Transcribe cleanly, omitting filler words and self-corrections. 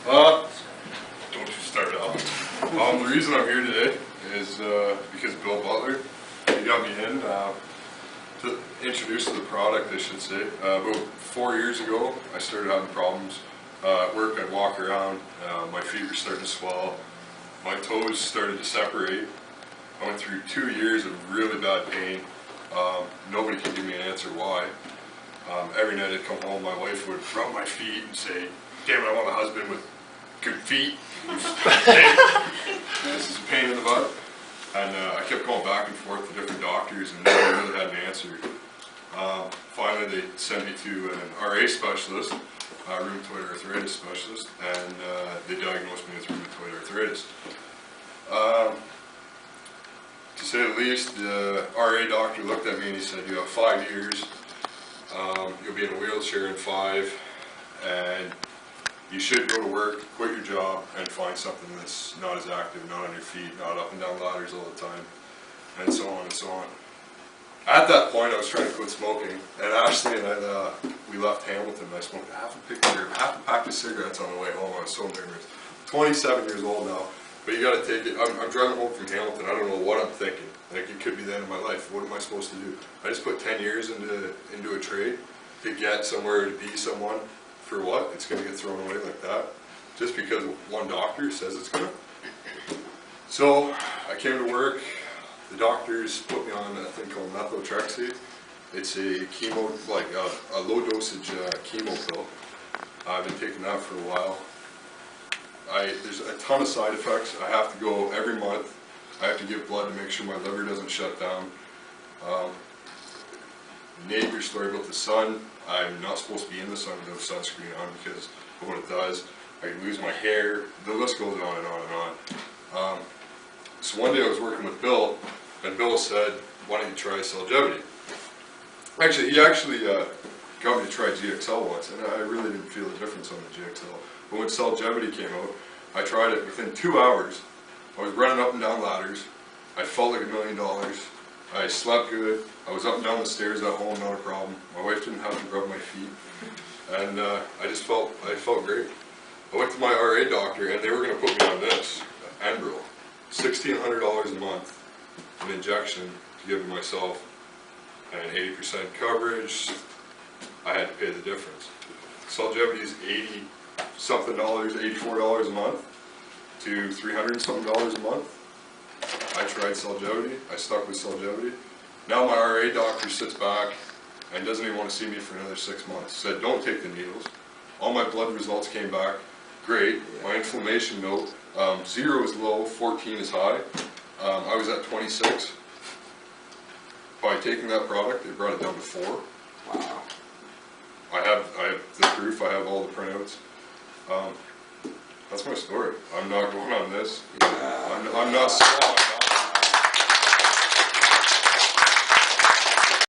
Don't you start off. The reason I'm here today is because Bill Butler, he got me in to introduce to the product, I should say. About 4 years ago, I started having problems. At work, I'd walk around, my feet were starting to swell, my toes started to separate. I went through 2 years of really bad pain. Nobody could give me an answer why. Every night I'd come home, my wife would rub my feet and say, "Damn it, I want a husband with good feet." This is a pain in the butt. And I kept going back and forth to different doctors and never really had an answer. Finally, they sent me to an RA specialist, rheumatoid arthritis specialist, and they diagnosed me with rheumatoid arthritis. To say the least, the RA doctor looked at me and he said, "You have 5 years, you'll be in a wheelchair in 5, and you should go to work, quit your job, and find something that's not as active, not on your feet, not up and down ladders all the time," and so on and so on. At that point, I was trying to quit smoking, and Ashley and I, we left Hamilton, and I smoked half a pack of cigarettes on the way home. I was so nervous. 27 years old now, but you got to take it. I'm driving home from Hamilton. I don't know what I'm thinking. Like, it could be the end of my life. What am I supposed to do? I just put 10 years into a trade to get somewhere, to be someone. For what? It's going to get thrown away like that, just because one doctor says it's going to. So I came to work. The doctors put me on a thing called methotrexate. It's a chemo, like a low dosage chemo pill. I've been taking that for a while. There's a ton of side effects. I have to go every month. I have to give blood to make sure my liver doesn't shut down. Neighbor story about the sun. I'm not supposed to be in the sun without sunscreen on because of what it does. I can lose my hair. The list goes on and on and on. So one day I was working with Bill, and Bill said, "Why don't you try Celgevity?" Actually, he got me to try GXL once, and I really didn't feel the difference on the GXL. But when Celgevity came out, I tried it. Within 2 hours, I was running up and down ladders. I felt like $1 million. I slept good. I was up and down the stairs at home, not a problem. My wife didn't have to rub my feet, and I felt great. I went to my RA doctor, and they were going to put me on this, Enbrel, $1,600 a month, an injection to give to myself, and 80% coverage. I had to pay the difference. Celgevity is $80-something, $84 a month to $300-something a month. I tried Celgevity. I stuck with Celgevity. Now my RA doctor sits back and doesn't even want to see me for another 6 months. Said, "Don't take the needles." All my blood results came back great. My inflammation note, 0 is low, 14 is high. I was at 26. By taking that product, it brought it down to 4. Wow. I have the proof. I have all the printouts. That's my story. I'm not going on this. I'm not